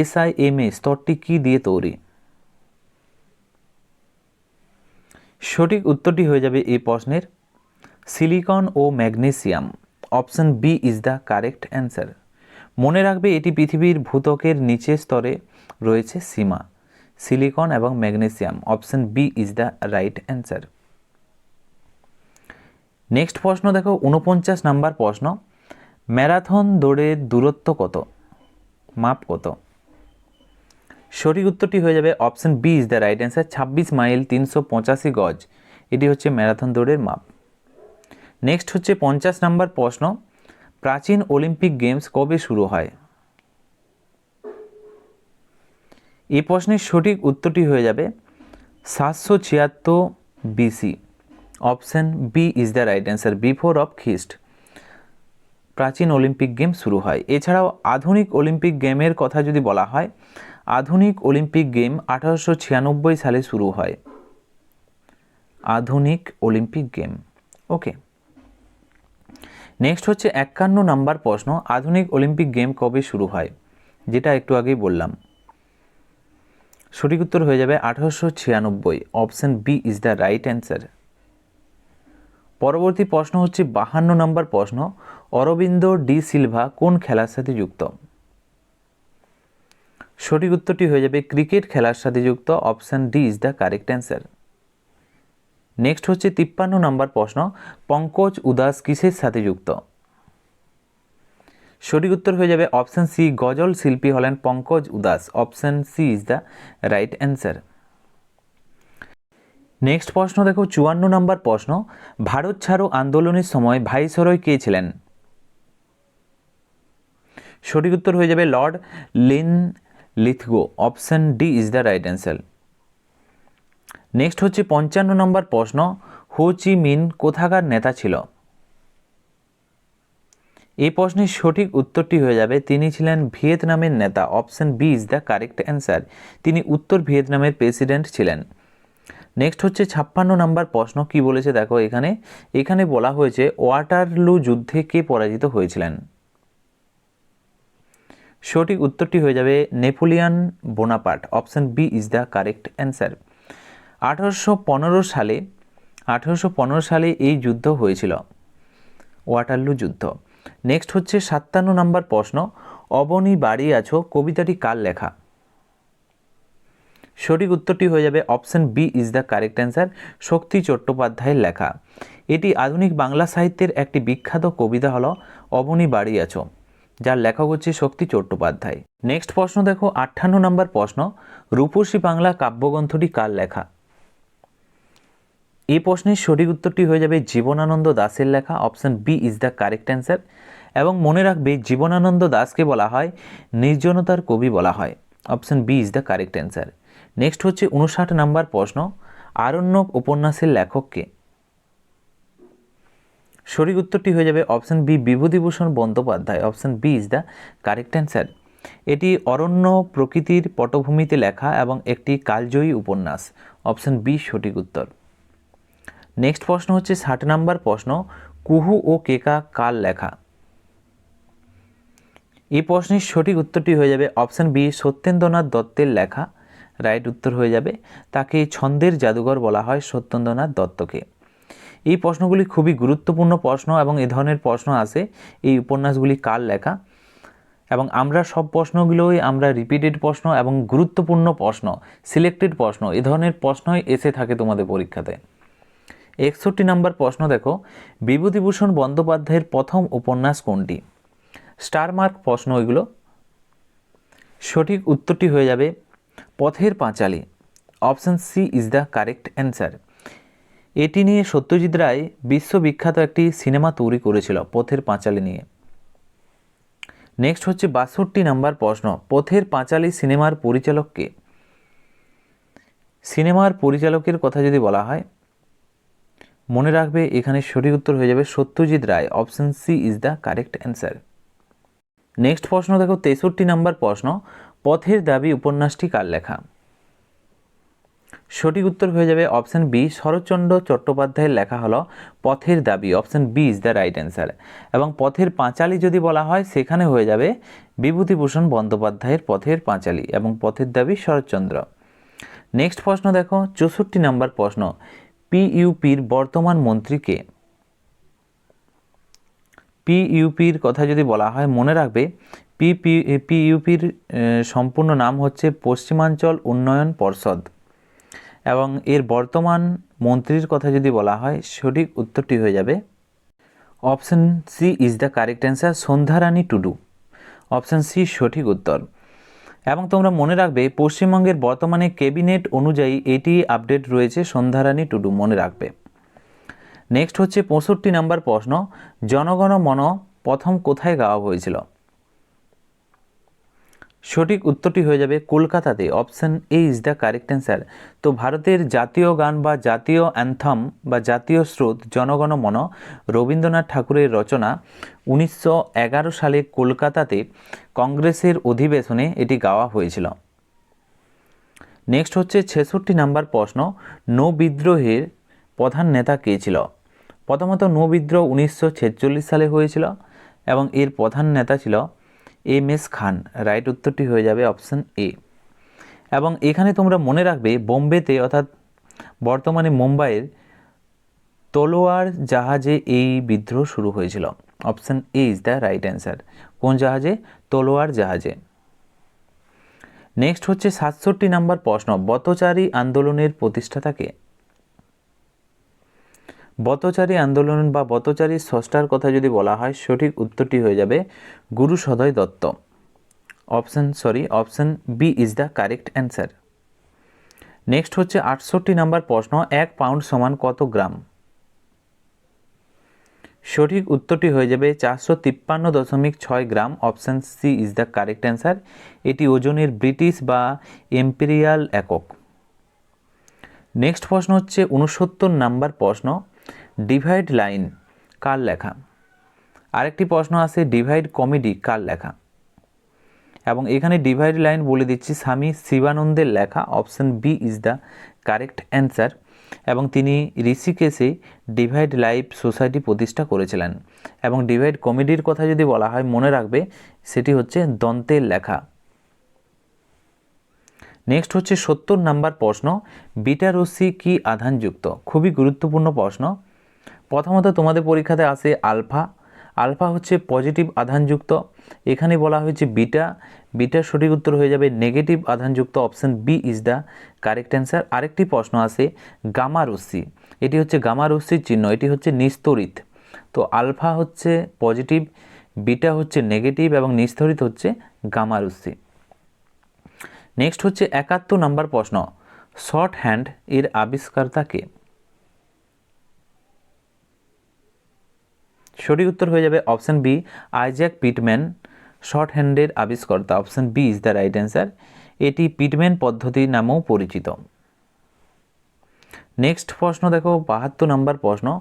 SIMA স্তরটি কি দিয়ে তৈরি? সঠিক উত্তরটি হয়ে যাবে এই প্রশ্নের সিলিকন ও magnesium. Option B is the correct answer. মনে রাখবে এটি পৃথিবীর ভূত্বকের নিচের স্তরে রয়েছে সীমা, সিলিকন এবং magnesium. Option B is the right answer. Next প্রশ্ন দেখো 49 নম্বর প্রশ্ন। ম্যারাথন দৌড়ের দূরত্ব কত, মাপ কত? সঠিক উত্তরটি হয়ে যাবে option B is the right answer. 26 mile 385 গজ, এটি হচ্ছে ম্যারাথন দৌড়ের মাপ। নেক্সট হচ্ছে 50 নম্বর প্রশ্ন, প্রাচীন অলিম্পিক গেমস কবে শুরু হয়? এই প্রশ্নের সঠিক উত্তরটি হয়ে যাবে 776 BC। Option B is the right answer, before of খ্রিস্ট প্রাচীন অলিম্পিক গেম শুরু হয়। এছাড়াও আধুনিক অলিম্পিক গেমের কথা যদি বলা হয়, আধুনিক অলিম্পিক গেম 1896 সালে শুরু হয়। আধুনিক অলিম্পিক গেম। ওকে, নেক্সট হচ্ছে 51 নম্বর প্রশ্ন, আধুনিক অলিম্পিক গেম কবে শুরু হয়? যেটা একটু আগেই বললাম। সঠিক উত্তর হয়ে যাবে 1896। Option B is the right answer. পরবর্তী প্রশ্ন হচ্ছে 52 নম্বর প্রশ্ন, অরবিন্দ ডি সিলভা কোন খেলার সাথে যুক্ত? সঠিক উত্তরটি হয়ে যাবে ক্রিকেট খেলার সাথে যুক্ত। Option D is the correct answer. Next হচ্ছে 53 নম্বর প্রশ্ন, পঙ্কজ উদাস কিসের সাথে যুক্ত? সঠিক উত্তর হয়ে যাবে অপশন সি, গজল শিল্পী হলেন Pankaj Udhas. Option C is the right answer. Next প্রশ্ন দেখো 54 নম্বর প্রশ্ন, ভারত ছাড়ো আন্দোলনের সময় ভাইসরয় কে ছিলেন? সঠিক উত্তর হয়ে যাবে Lord Linlithgow. Option D is the right answer. Next হচ্ছে 55 নম্বর প্রশ্ন, হো চি মিন কোথাকার নেতা ছিল? এই প্রশ্নের সঠিক উত্তরটি হয়ে যাবে তিনি ছিলেন ভিয়েতনামের নেতা। Option B is the correct answer. তিনি উত্তর ভিয়েতনামের প্রেসিডেন্ট ছিলেন। নেক্সট হচ্ছে 56 নম্বর প্রশ্ন, কি বলেছে দেখো এখানে বলা হয়েছে ওয়াটারলু যুদ্ধে কে পরাজিত হয়েছিলেন? সঠিক উত্তরটি হয়ে যাবে Napoleon Bonaparte. Option B is the correct answer. 1815 সালে এই যুদ্ধ হয়েছিল, ওয়াটারলু যুদ্ধ। নেক্সট হচ্ছে 57 নম্বর প্রশ্ন, অবনী বাড়ি আছো কবিতাটি কার লেখা? সঠিক উত্তরটি হয়ে যাবে option B is the correct answer, Shakti চট্টোপাধ্যায়ের লেখা। এটি আধুনিক বাংলা সাহিত্যের একটি বিখ্যাত কবিতা হলো অবনী বাড়ি আছো, যার লেখক হচ্ছে শক্তি চট্টোপাধ্যায়। নেক্সট প্রশ্ন দেখো 58 নম্বর প্রশ্ন, রূপসী বাংলা কাব্যগ্রন্থটি কার লেখা? এই প্রশ্নের সঠিক উত্তরটি হয়ে যাবে জীবনানন্দ দাশের লেখা। Option B is the correct answer. এবং মনে রাখবে জীবনানন্দ দাশকে বলা হয় নির্জনতার কবি বলা হয়। Option B is the correct answer. Next হচ্ছে 59 নম্বর প্রশ্ন, আরণ্যক উপন্যাসের লেখককে? সঠিক উত্তরটি হয়ে যাবে option B Bibhutibhushan Bandyopadhyay. Option B is the correct answer. এটি অরণ্য প্রকৃতির পটভূমিতে লেখা এবং একটি কালজয়ী উপন্যাস। অপশন বি সঠিক উত্তর। নেক্সট প্রশ্ন হচ্ছে 60 নম্বর প্রশ্ন, কুহু ও কেকা কার লেখা? এই প্রশ্নের সঠিক উত্তরটি হয়ে যাবে অপশন বি সত্যেন্দ্রনাথ দত্তের লেখা। রাইট উত্তর হয়ে যাবে। তাকে ছন্দের জাদুঘর বলা হয় সত্যেন্দ্রনাথ দত্তকে। এই প্রশ্নগুলি খুবই গুরুত্বপূর্ণ প্রশ্ন এবং এ ধরনের প্রশ্ন আসে এই উপন্যাসগুলি কার লেখা। এবং আমরা সব প্রশ্নগুলোই আমরা রিপিটেড প্রশ্ন এবং গুরুত্বপূর্ণ প্রশ্ন, সিলেক্টেড প্রশ্ন, এ ধরনের প্রশ্নই এসে থাকে তোমাদের পরীক্ষাতে। 61 নম্বর প্রশ্ন দেখো, বিভূতিভূষণ বন্দ্যোপাধ্যায়ের প্রথম উপন্যাস কোনটি? স্টার মার্ক প্রশ্ন এগুলো। সঠিক উত্তরটি হয়ে যাবে Pather Panchali. Option C is the correct answer. এটি নিয়ে সত্যজিৎ রায় বিশ্ববিখ্যাত একটি সিনেমা তৈরি করেছিল পথের পাঁচালী নিয়ে। নেক্সট হচ্ছে 62 নম্বর প্রশ্ন, পথের পাঁচালী সিনেমার পরিচালককে? সিনেমার পরিচালকের কথা যদি বলা হয়, মনে রাখবে এখানে সঠিক উত্তর হয়ে যাবে Satyajit Ray. Option C is the correct answer. Next প্রশ্ন দেখো 63 নম্বর প্রশ্ন, পথের দাবি উপন্যাসটি কার লেখা? সঠিক উত্তর হয়ে যাবে অপশন বি শরৎচন্দ্র চট্টোপাধ্যায়ের লেখা হলো Pather Dabi. Option B is the right answer. এবং পথের পাঁচালী যদি বলা হয় সেখানে হয়ে যাবে বিভূতিভূষণ বন্দ্যোপাধ্যায়ের পথের পাঁচালী এবং পথের দাবি শরৎচন্দ্র। নেক্সট প্রশ্ন দেখো 64 নম্বর প্রশ্ন, পিইউপির বর্তমান মন্ত্রী কে? পিইউপির কথা যদি বলা হয়, মনে রাখবে পিইউপির সম্পূর্ণ নাম হচ্ছে পশ্চিমাঞ্চল উন্নয়ন পর্ষদ। এবং এর বর্তমান মন্ত্রীর কথা যদি বলা হয়, সঠিক উত্তরটি হয়ে যাবে option C is the correct answer, Sandhyarani Tudu. Option C সঠিক উত্তর। এবং তোমরা মনে রাখবে পশ্চিমবঙ্গের বর্তমানে ক্যাবিনেট অনুযায়ী এটি আপডেট রয়েছে সন্ধ্যারানী টুডু, মনে রাখবে। নেক্সট হচ্ছে 65 নাম্বার প্রশ্ন, জনগণ মন প্রথম কোথায় গাওয়া হয়েছিল? সঠিক উত্তরটি হয়ে যাবে কলকাতাতে। Option A is the correct answer. তো ভারতের জাতীয় গান বা জাতীয় অ্যান্থম বা জাতীয় স্রোত জনগণ মন রবীন্দ্রনাথ ঠাকুরের রচনা। 1911 সালে কলকাতাতে কংগ্রেসের অধিবেশনে এটি গাওয়া হয়েছিল। নেক্সট হচ্ছে 66 নাম্বার প্রশ্ন, নৌ বিদ্রোহের প্রধান নেতা কে ছিল? প্রথমত নৌ বিদ্রোহ 1946 সালে হয়েছিল এবং এর প্রধান নেতা ছিল এম.এস. খান। রাইট উত্তরটি হয়ে যাবে অপশন এ। এবং এখানে তোমরা মনে রাখবে বোম্বেতে অর্থাৎ বর্তমানে মুম্বাইয়ের তলোয়ার জাহাজে এই বিদ্রোহ শুরু হয়েছিল। Option A is the right answer. কোন জাহাজে? তলোয়ার জাহাজে। নেক্সট হচ্ছে 67 নাম্বার প্রশ্ন, বতচারী আন্দোলনের প্রতিষ্ঠাতা কে? বতচারী আন্দোলন বা বতচারী স্রষ্টার কথা যদি বলা হয়, সঠিক উত্তরটি হয়ে যাবে Gurusaday Dutt. Option B is the correct answer. Next হচ্ছে 68 নাম্বার প্রশ্ন, 1 পাউন্ড সমান কত গ্রাম? সঠিক উত্তরটি হয়ে যাবে 453.6 gram. Option C is the correct answer. এটি ওজনের ব্রিটিশ বা এম্পেরিয়াল একক। নেক্সট প্রশ্ন হচ্ছে 69 নাম্বার প্রশ্ন, ডিভাইড লাইন কার লেখা? আরেকটি প্রশ্ন আছে ডিভাইড কমেডি কার লেখা? এবং এখানে ডিভাইড লাইন বলে দিচ্ছি স্বামী শিবানন্দের লেখা। Option B is the correct answer. এবং তিনি ঋষিকেশে ডিভাইড লাইফ সোসাইটি প্রতিষ্ঠা করেছিলেন। এবং ডিভাইড কমেডির কথা যদি বলা হয়, মনে রাখবে সেটি হচ্ছে দন্তের লেখা। নেক্সট হচ্ছে 70 নাম্বার প্রশ্ন, বিটা রশ্মি কি আধানযুক্ত? খুবই গুরুত্বপূর্ণ প্রশ্ন। প্রথমত তোমাদের পরীক্ষাতে আসে আলফা। আলফা হচ্ছে পজিটিভ আধানযুক্ত। এখানে বলা হয়েছে বিটা। বিটার সঠিক উত্তর হয়ে যাবে নেগেটিভ আধানযুক্ত। Option B is the correct answer. আরেকটি প্রশ্ন আছে গামা রশ্মি। এটি হচ্ছে গামা রশ্মির চিহ্ন, এটি হচ্ছে নিস্তড়িত। তো আলফা হচ্ছে পজিটিভ, বিটা হচ্ছে নেগেটিভ এবং নিস্তড়িত হচ্ছে গামা রশ্মি। নেক্সট হচ্ছে 71 নাম্বার প্রশ্ন, শর্ট হ্যান্ড এর আবিষ্কর্তা কে? সঠিক উত্তর হয়ে যাবে option B Isaac Pitman short হ্যান্ডের আবিষ্কর্তা। Option B is the right answer. এটি পিটম্যান পদ্ধতি নামেও পরিচিত। নেক্সট প্রশ্ন দেখো 72 নাম্বার প্রশ্ন,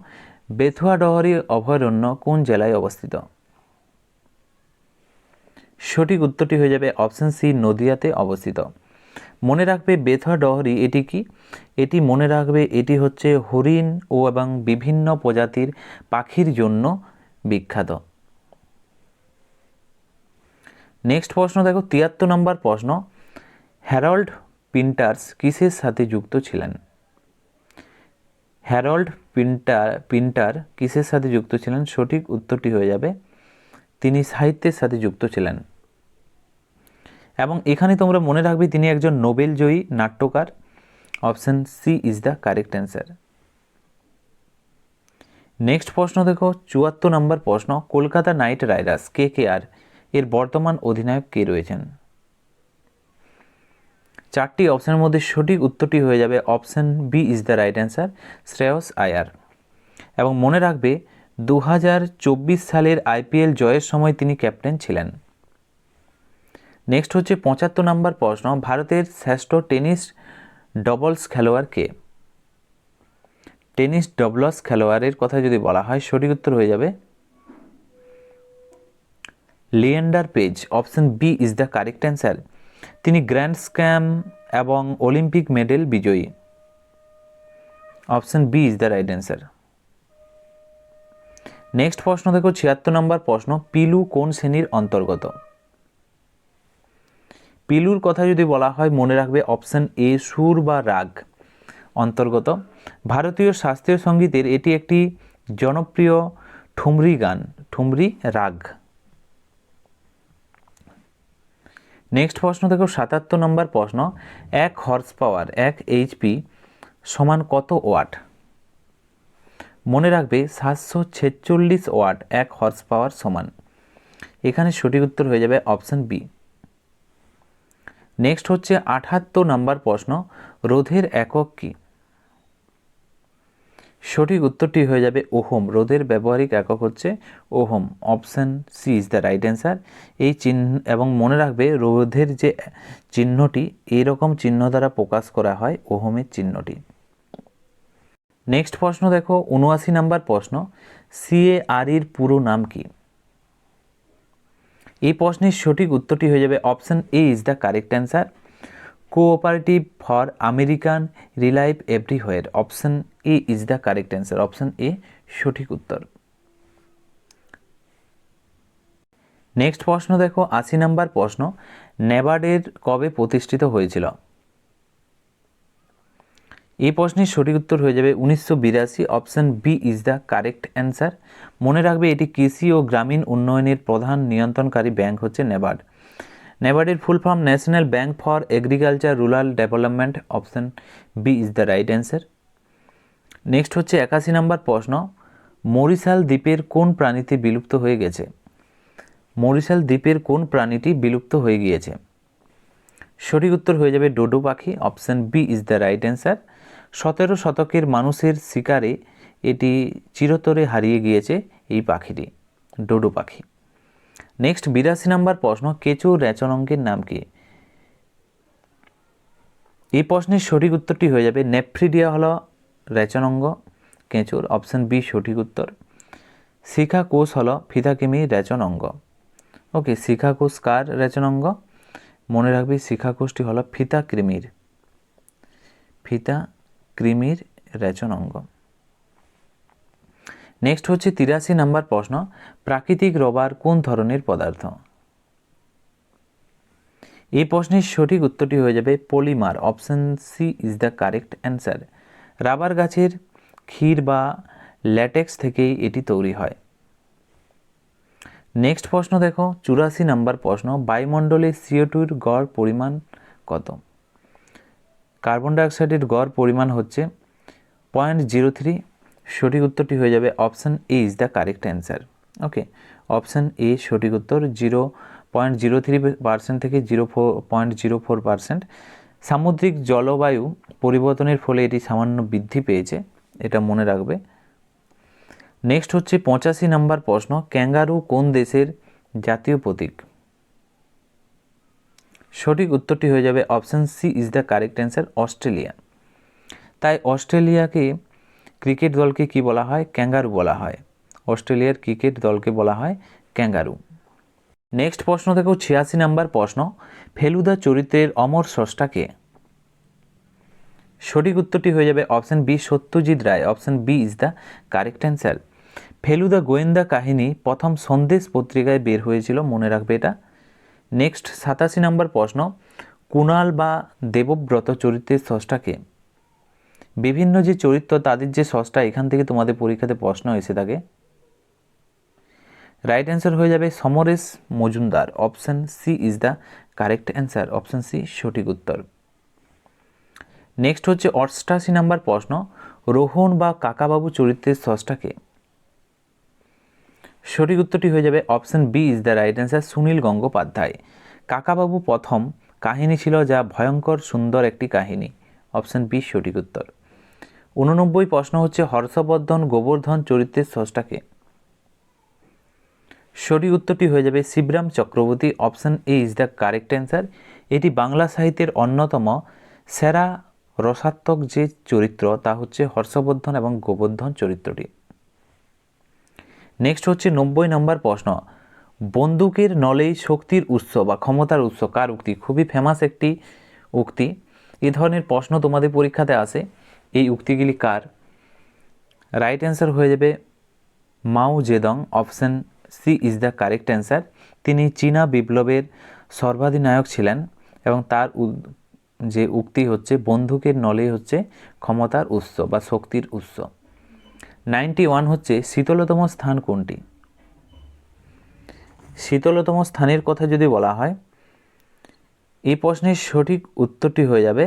বেথুয়া ডহরি অভয়ারণ্য কোন জেলায় অবস্থিত? সঠিক উত্তরটি হয়ে যাবে অপশন সি নদিয়াতে অবস্থিত। মনে রাখবে বেথুয়া ডহরি এটি কি? এটি মনে রাখবে এটি হচ্ছে হরিণ ও এবং বিভিন্ন প্রজাতির পাখির জন্য বিখ্যাত। নেক্সট প্রশ্ন দেখো 73 নম্বর প্রশ্ন, হ্যারল্ড পিন্টার্স কিসের সাথে যুক্ত ছিলেন? হ্যারল্ড পিন্টার কিসের সাথে যুক্ত ছিলেন? সঠিক উত্তরটি হয়ে যাবে তিনি সাহিত্যের সাথে যুক্ত ছিলেন। এবং এখানে তোমরা মনে রাখবে তিনি একজন নোবেল জয়ী নাট্যকার। Option C is the correct answer. Next প্রশ্ন দেখো 74 নম্বর প্রশ্ন, কলকাতা নাইট রাইডার্স KKR এর বর্তমান অধিনায়ক কে রয়েছেন? চারটি অপশনের মধ্যে সঠিক উত্তরটি হয়ে যাবে option B is the right answer, Shreyas Iyer. এবং মনে রাখবে 2024 সালের IPL জয়ের সময় তিনি ক্যাপ্টেন ছিলেন। নেক্সট হচ্ছে 75 নম্বর প্রশ্ন, ভারতের শ্রেষ্ঠ টেনিস ডবলস খেলোয়াড় কে? টেনিস ডবলস খেলোয়াড়ের কথা যদি বলা হয়, সঠিক উত্তর হয়ে যাবে Leander Paes. Option B is the correct answer. তিনি গ্র্যান্ড স্ল্যাম এবং অলিম্পিক মেডেল বিজয়ী। Option B is the right answer. Next প্রশ্ন দেখো 76 নম্বর প্রশ্ন, পিলু কোন শ্রেণীর অন্তর্গত? পিলুর কথা যদি বলা হয়, মনে রাখবে অপশন এ সুর বা রাগ অন্তর্গত। ভারতীয় শাস্ত্রীয় সঙ্গীতের এটি একটি জনপ্রিয় ঠুমরি গান, ঠুমরি রাগ। নেক্সট প্রশ্ন দেখো 77 নম্বর প্রশ্ন, 1 হর্স পাওয়ার 1 HP সমান কত ওয়াট? মনে রাখবে 746 ওয়াট 1 হর্স পাওয়ার সমান। এখানে সঠিক উত্তর হয়ে যাবে অপশন বি। নেক্সট হচ্ছে 78 নম্বর প্রশ্ন, রোধের একক কি? সঠিক উত্তরটি হয়ে যাবে ওহম। রোধের ব্যবহারিক একক হচ্ছে ohm. Option C is the right answer. এই চিহ্ন এবং মনে রাখবে রোধের যে চিহ্নটি এইরকম চিহ্ন দ্বারা প্রকাশ করা হয় ওহমের চিহ্নটি। নেক্সট প্রশ্ন দেখো ৭৯ নাম্বার প্রশ্ন, সিএআরইর পুরো নাম কি? এই প্রশ্নের সঠিক উত্তরটি হয়ে যাবে option A is the correct answer, cooperative for American relief everywhere. Option A is the correct answer. Option A সঠিক উত্তর। নেক্সট প্রশ্ন দেখো ৮০ নাম্বার প্রশ্ন, নেবার্ডের কবে প্রতিষ্ঠিত হয়েছিল? এই প্রশ্নের সঠিক উত্তর হয়ে যাবে ১৯৮২। Option B is the correct answer. মনে রাখবে এটি কৃষি ও গ্রামীণ উন্নয়নের প্রধান নিয়ন্ত্রণকারী ব্যাংক হচ্ছে নেবার্ড। নেবার্ডের full form national bank for agriculture rural development. Option B is the right answer. Next হচ্ছে ৮১ নাম্বার প্রশ্ন, মরিশাল দ্বীপের কোন প্রাণীটি বিলুপ্ত হয়ে গেছে? মরিশাল দ্বীপের কোন প্রাণীটি বিলুপ্ত হয়ে গিয়েছে? সঠিক উত্তর হয়ে যাবে ডোডো পাখি। Option B is the right answer. ১৭ শতকের মানুষের শিকারে এটি চিরতরে হারিয়ে গিয়েছে এই পাখিটি, ডোডো পাখি। নেক্সট ৮২ নাম্বার প্রশ্ন, কেঁচো রেচনাঙ্গের নাম কি? এই প্রশ্নের সঠিক উত্তরটি হয়ে যাবে নেফ্রিডিয়া হলো রেচনাঙ্গ কেঁচোর। অপশান বি সঠিক উত্তর। শিখা কোষ হলো ফিতাকৃমি রেচনাঙ্গ। ওকে, শিখা কোষ কার রেচনাঙ্গ? মনে রাখবে শিখা কোষটি হলো ফিতাকৃমির রেচনাঙ্গ। নেক্সট হচ্ছে ৮৩ নাম্বার প্রশ্ন, প্রাকৃতিক রবার কোন ধরনের পদার্থ? এই প্রশ্নের সঠিক উত্তরটি হয়ে যাবে polymer. Option C is the correct answer. Rubber গাছের ক্ষীর বা ল্যাটেক্স থেকেই এটি তৈরি হয়। নেক্সট প্রশ্ন দেখো ৮৪ নাম্বার প্রশ্ন, বায়ুমণ্ডলে CO2-র গড় পরিমাণ কত? কার্বন ডাইঅক্সাইডের গড় পরিমাণ হচ্ছে 0.03। সঠিক উত্তরটি হয়ে যাবে option A is the correct answer. Okay, option A সঠিক উত্তর। 0.03% থেকে 0.04%। সামুদ্রিক জলবায়ু পরিবর্তনের ফলে এটি সামান্য বৃদ্ধি পেয়েছে, এটা মনে রাখবে। নেক্সট হচ্ছে ৮৫ নাম্বার প্রশ্ন, ক্যাঙ্গারু কোন দেশের জাতীয় প্রতীক? সঠিক উত্তরটি হয়ে যাবে option C is the correct answer, Australia. তাই অস্ট্রেলিয়াকে ক্রিকেট দলকে কি বলা হয়? ক্যাঙ্গারু বলা হয়। অস্ট্রেলিয়ার ক্রিকেট দলকে বলা হয় ক্যাঙ্গারু। নেক্সট প্রশ্ন দেখো ৮৬ নাম্বার প্রশ্ন, ফেলুদা চরিত্রের অমর স্রষ্টা কে? সঠিক উত্তরটি হয়ে যাবে option B Satyajit Ray. Option B is the correct answer. Feluda গোয়েন্দা কাহিনী প্রথম সন্দেশ পত্রিকায় বের হয়েছিল, মনে রাখবে এটা। নেক্সট ৮৭ নাম্বার প্রশ্ন, কুণাল বা দেবব্রত চরিত্রের স্রষ্টা কে? বিভিন্ন যে চরিত্র তাদের যে স্রষ্টা, এখান থেকে তোমাদের পরীক্ষাতে প্রশ্ন এসে থাকে। রাইট অ্যান্সার হয়ে যাবে Samaresh Majumdar. Option C is the correct answer. Option C সঠিক উত্তর। নেক্সট হচ্ছে ৮৮ নাম্বার প্রশ্ন, রোহন বা কাকাবাবু চরিত্রের স্রষ্টা কে? সঠিক উত্তরটি হয়ে যাবে option B is the right answer, Sunil Gangopadhyay. Kakababu প্রথম কাহিনী ছিল যা ভয়ঙ্কর সুন্দর একটি কাহিনী। অপশান বি সঠিক উত্তর। ৮৯ প্রশ্ন হচ্ছে হর্ষবর্ধন গোবর্ধন চরিত্রের স্রষ্টা কে? সঠিক উত্তরটি হয়ে যাবে Shibram Chakraborty. Option A is the correct answer. এটি বাংলা সাহিত্যের অন্যতম সেরা রসাত্মক যে চরিত্র তা হচ্ছে হর্ষবর্ধন এবং গোবর্ধন চরিত্রটি। নেক্সট হচ্ছে ৯০ নম্বর প্রশ্ন, বন্দুকের নলেই শক্তির উৎস বা ক্ষমতার উৎস কার উক্তি? খুবই ফেমাস একটি উক্তি। এ ধরনের প্রশ্ন তোমাদের পরীক্ষাতে আসে। এই উক্তিগুলি কার? রাইট অ্যান্সার হয়ে যাবে Mao Zedong. Option C is the correct answer. তিনি চীনা বিপ্লবের সর্বাধিনায়ক ছিলেন এবং তার যে উক্তি হচ্ছে বন্দুকের নলেই হচ্ছে ক্ষমতার উৎস বা শক্তির উৎস। 91 হচ্ছে শীতলতম স্থান কোনটি? শীতলতম স্থানের কথা যদি বলা হয়, এই প্রশ্নের সঠিক উত্তরটি হয়ে যাবে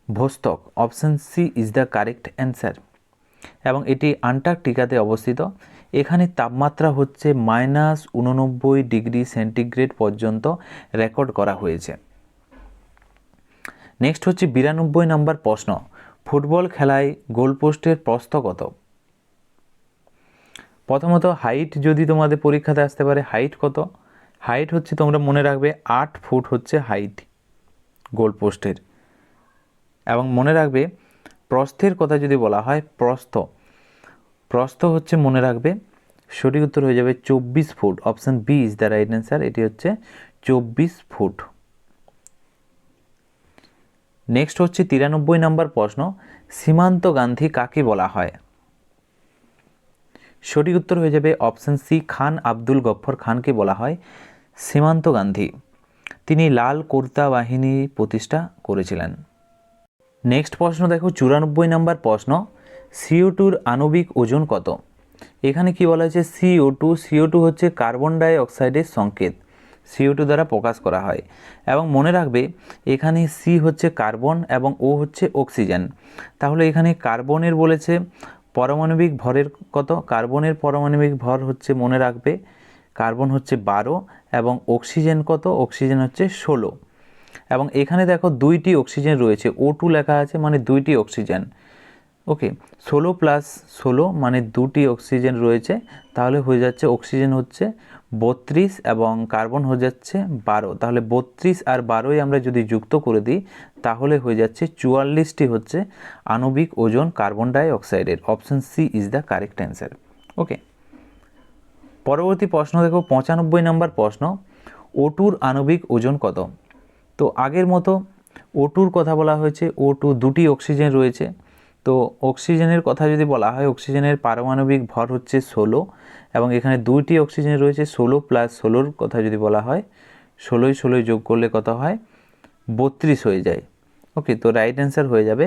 Vostok. Option C is the correct answer. এবং এটি আন্টার্কটিকাতে অবস্থিত। এখানে তাপমাত্রা হচ্ছে -89 ডিগ্রি সেন্টিগ্রেড পর্যন্ত রেকর্ড করা হয়েছে। নেক্সট হচ্ছে 92 নম্বর প্রশ্ন, ফুটবল খেলায় গোলপোস্টের প্রস্থ কত? প্রথমত হাইট যদি তোমাদের পরীক্ষাতে আসতে পারে, হাইট কত? হাইট হচ্ছে, তোমরা মনে রাখবে 8 ফুট হচ্ছে হাইট গোলপোস্টের। এবং মনে রাখবে প্রস্থের কথা যদি বলা হয়, প্রস্থ হচ্ছে, মনে রাখবে সঠিক উত্তর হয়ে যাবে 24 foot. Option B is the right answer, এটি হচ্ছে 24 ফুট। নেক্সট হচ্ছে 93 নম্বর প্রশ্ন, সীমান্ত গান্ধী কাকে বলা হয়? সঠিক উত্তর হয়ে যাবে অপশান সি, খান আব্দুল গফ্ফর খানকে বলা হয় সীমান্ত গান্ধী। তিনি লাল কুর্তা বাহিনী প্রতিষ্ঠা করেছিলেন। নেক্সট প্রশ্ন দেখো 94 নম্বর প্রশ্ন, CO2-র আণবিক ওজন কত? এখানে কি বলা হয়েছে? CO2 হচ্ছে কার্বন ডাই অক্সাইডের সংকেত, CO2 দ্বারা প্রকাশ করা হয়। এবং মনে রাখবে এখানে সি হচ্ছে কার্বন এবং ও হচ্ছে অক্সিজেন। তাহলে এখানে কার্বনের বলেছে পারমাণবিক ভরের কত? কার্বনের পারমাণবিক ভর হচ্ছে, মনে রাখবে কার্বন হচ্ছে 12 এবং অক্সিজেন কত? অক্সিজেন হচ্ছে 16। এবং এখানে দেখো 2টি অক্সিজেন রয়েছে, O2 লেখা আছে মানে 2টি অক্সিজেন। ওকে, 16 প্লাস 16 মানে 2টি অক্সিজেন রয়েছে, তাহলে হয়ে যাচ্ছে অক্সিজেন হচ্ছে 32 এবং কার্বন হয়ে যাচ্ছে 12। তাহলে 32 আর 12ই আমরা যদি যুক্ত করে দিই তাহলে হয়ে যাচ্ছে 44টি হচ্ছে আণবিক ওজন কার্বন ডাই অক্সাইডের। Option C is the correct answer. Okay, পরবর্তী প্রশ্ন দেখো 95 নম্বর প্রশ্ন, O2-র আণবিক ওজন কত? তো আগের মতো O2-র কথা বলা হয়েছে, O2 2টি অক্সিজেন রয়েছে। তো অক্সিজেনের কথা যদি বলা হয়, অক্সিজেনের পারমাণবিক ভর হচ্ছে 16 এবং এখানে 2টি অক্সিজেন রয়েছে, 16 প্লাস 16-র কথা যদি বলা হয়, 16 যোগ করলে কত হয়? 32 হয়ে যায়। ওকে, তো রাইট অ্যান্সার হয়ে যাবে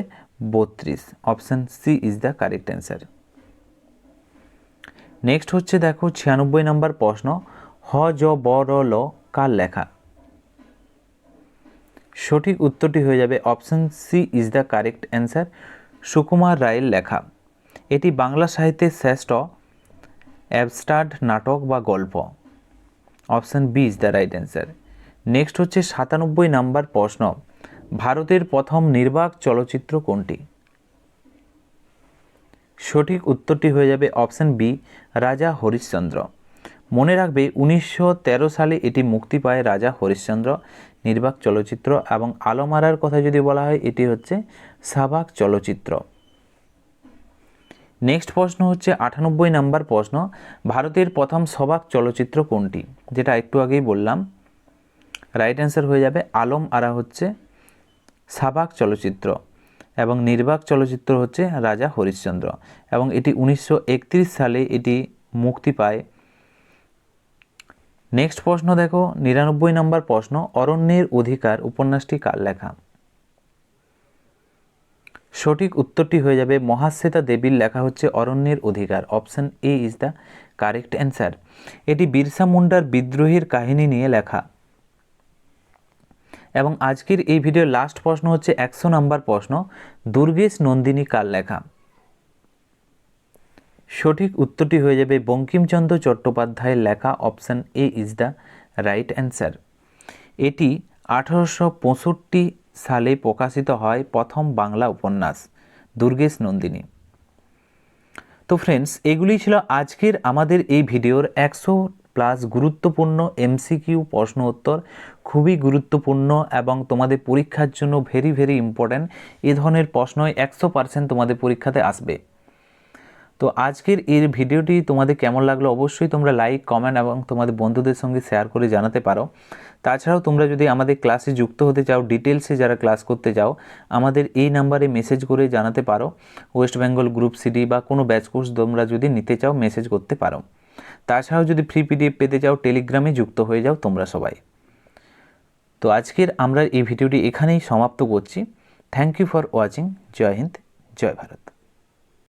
32। Option C is the correct answer. Next হচ্ছে দেখো 96 নম্বর প্রশ্ন, হ জ ব র ল কার লেখা? সঠিক উত্তরটি হয়ে যাবে option C is the correct answer, Sukumar রায়ের লেখা। এটি বাংলা সাহিত্যের শ্রেষ্ঠ অ্যাবস্ট্রাক্ট নাটক বা গল্প। Option B is the right answer. Next হচ্ছে 97 নম্বর প্রশ্ন, ভারতের প্রথম নির্বাক চলচ্চিত্র কোনটি? সঠিক উত্তরটি হয়ে যাবে অপশান বি, রাজা হরিশ্চন্দ্র। মনে রাখবে 1913 সালে এটি মুক্তি পায়, রাজা হরিশ্চন্দ্র নির্বাক চলচ্চিত্র। এবং আলমারার কথা যদি বলা হয়, এটি হচ্ছে সাবাক চলচ্চিত্র। নেক্সট প্রশ্ন হচ্ছে 98 নম্বর প্রশ্ন, ভারতের প্রথম সবাক চলচ্চিত্র কোনটি? যেটা একটু আগেই বললাম, রাইট অ্যান্সার হয়ে যাবে আলম আরা হচ্ছে সাবাক চলচ্চিত্র এবং নির্বাক চলচ্চিত্র হচ্ছে রাজা হরিশ্চন্দ্র। এবং এটি 1931 সালে এটি মুক্তি পায়। নেক্সট প্রশ্ন দেখো 99 নম্বর প্রশ্ন, অরণ্যের অধিকার উপন্যাসটি কার লেখা? সঠিক উত্তরটি হয়ে যাবে মহাশ্বেতা দেবীর লেখা হচ্ছে অরণ্যের অধিকার। Option A is the correct answer. এটি বিরসা মুন্ডার বিদ্রোহের কাহিনী নিয়ে লেখা। এবং আজকের এই ভিডিওর লাস্ট প্রশ্ন হচ্ছে 100 নম্বর প্রশ্ন, দুর্গেশ নন্দিনী কার লেখা? সঠিক উত্তরটি হয়ে যাবে বঙ্কিমচন্দ্র চট্টোপাধ্যায়ের লেখা। Option A is the right answer. এটি 1865 সালে প্রকাশিত হয় প্রথম বাংলা উপন্যাস দুর্গেশ নন্দিনী। তো ফ্রেন্ডস, এগুলি ছিল আজকের আমাদের এই ভিডিওর 100+ গুরুত্বপূর্ণ MCQ প্রশ্ন উত্তর। খুবই গুরুত্বপূর্ণ এবং তোমাদের পরীক্ষার জন্য ভেরি ভেরি ইম্পর্ট্যান্ট। এ ধরনের প্রশ্নই 100% তোমাদের পরীক্ষাতে আসবে। তো আজকের এই ভিডিওটি তোমাদের কেমন লাগলো অবশ্যই তোমরা লাইক, কমেন্ট এবং তোমাদের বন্ধুদের সঙ্গে শেয়ার করে জানাতে পারো। তাছাড়াও তোমরা যদি আমাদের ক্লাসে যুক্ত হতে চাও, ডিটেলসে যারা ক্লাস করতে চাও, আমাদের এই নাম্বারে মেসেজ করে জানাতে পারো। ওয়েস্ট বেঙ্গল গ্রুপ সিডি বা কোনো ব্যাচ কোর্স তোমরা যদি নিতে চাও মেসেজ করতে পারো। তাছাড়াও যদি ফ্রি PDF পেতে চাও টেলিগ্রামে যুক্ত হয়ে যাও তোমরা সবাই। তো আজকের আমরা এই ভিডিওটি এখানেই সমাপ্ত করছি। Thank you for watching. জয় হিন্দ, জয় ভারত।